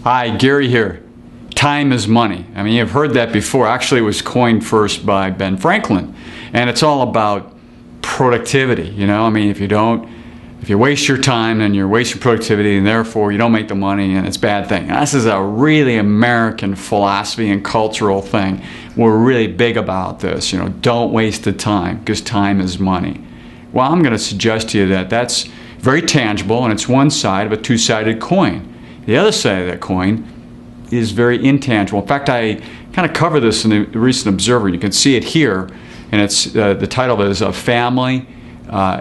Hi, Gary here. Time is money. I mean, you've heard that before. Actually, it was coined first by Ben Franklin. And it's all about productivity, you know? I mean, if you waste your time, then you're wasting productivity, and therefore you don't make the money, and it's a bad thing. And this is a really American philosophy and cultural thing. We're really big about this, you know, don't waste the time, because time is money. Well, I'm going to suggest to you that that's very tangible, and it's one side of a two-sided coin. The other side of that coin is very intangible. In fact, I kind of cover this in the recent Observer. You can see it here, and it's the title is A Family,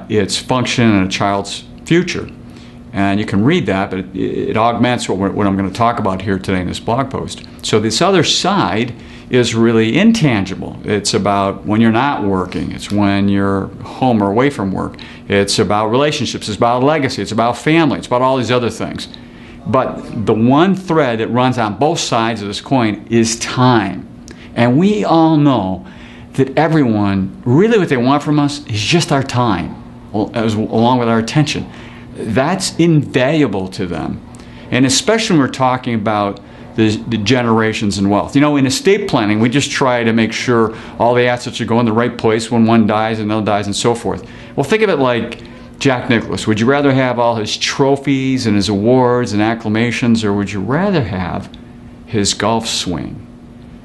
Its Function, and a Child's Future. And you can read that, but it augments what I'm going to talk about here today in this blog post. So this other side is really intangible. It's about when you're not working. It's when you're home or away from work. It's about relationships. It's about legacy. It's about family. It's about all these other things. But the one thread that runs on both sides of this coin is time. And we all know that everyone, really what they want from us is just our time, along with our attention. That's invaluable to them. And especially when we're talking about the generations and wealth. You know, in estate planning, we just try to make sure all the assets are going in the right place when one dies, another dies, and so forth. Well, think of it like Jack Nicklaus. Would you rather have all his trophies and his awards and acclamations, or would you rather have his golf swing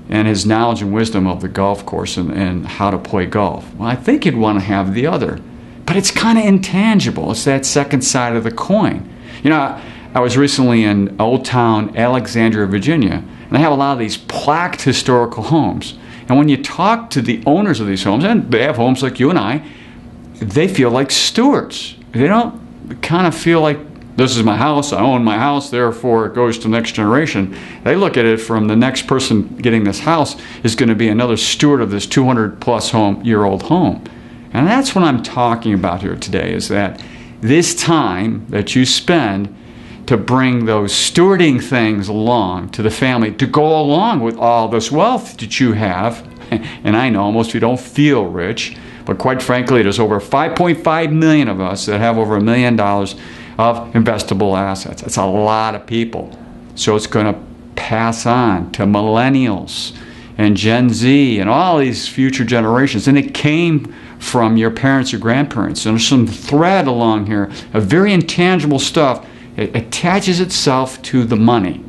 and his knowledge and wisdom of the golf course and how to play golf? Well, I think you'd want to have the other. But it's kind of intangible. It's that second side of the coin. You know, I was recently in Old Town, Alexandria, Virginia, and they have a lot of these plaqued historical homes. And when you talk to the owners of these homes, and they have homes like you and I, they feel like stewards. They don't kind of feel like, this is my house, I own my house, therefore it goes to the next generation. They look at it from the next person getting this house is going to be another steward of this 200-plus year-old home. And that's what I'm talking about here today, is that this time that you spend to bring those stewarding things along to the family, to go along with all this wealth that you have, and I know most of you don't feel rich, but quite frankly, there's over 5.5 million of us that have over $1 million of investable assets. That's a lot of people. So it's going to pass on to millennials and Gen Z and all these future generations. And it came from your parents or grandparents. And there's some thread along here of very intangible stuff. It attaches itself to the money.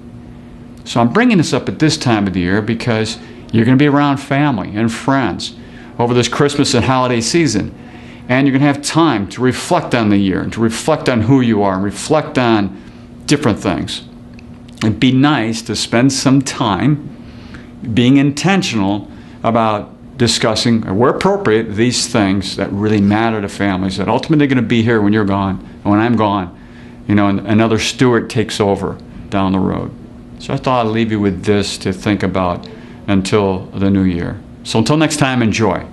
So I'm bringing this up at this time of the year because you're going to be around family and friends over this Christmas and holiday season. And you're going to have time to reflect on the year and to reflect on who you are and reflect on different things. It'd be nice to spend some time being intentional about discussing, where appropriate, these things that really matter to families, that ultimately are going to be here when you're gone, and when I'm gone, you know, and another steward takes over down the road. So I thought I'd leave you with this to think about until the new year. So until next time, enjoy.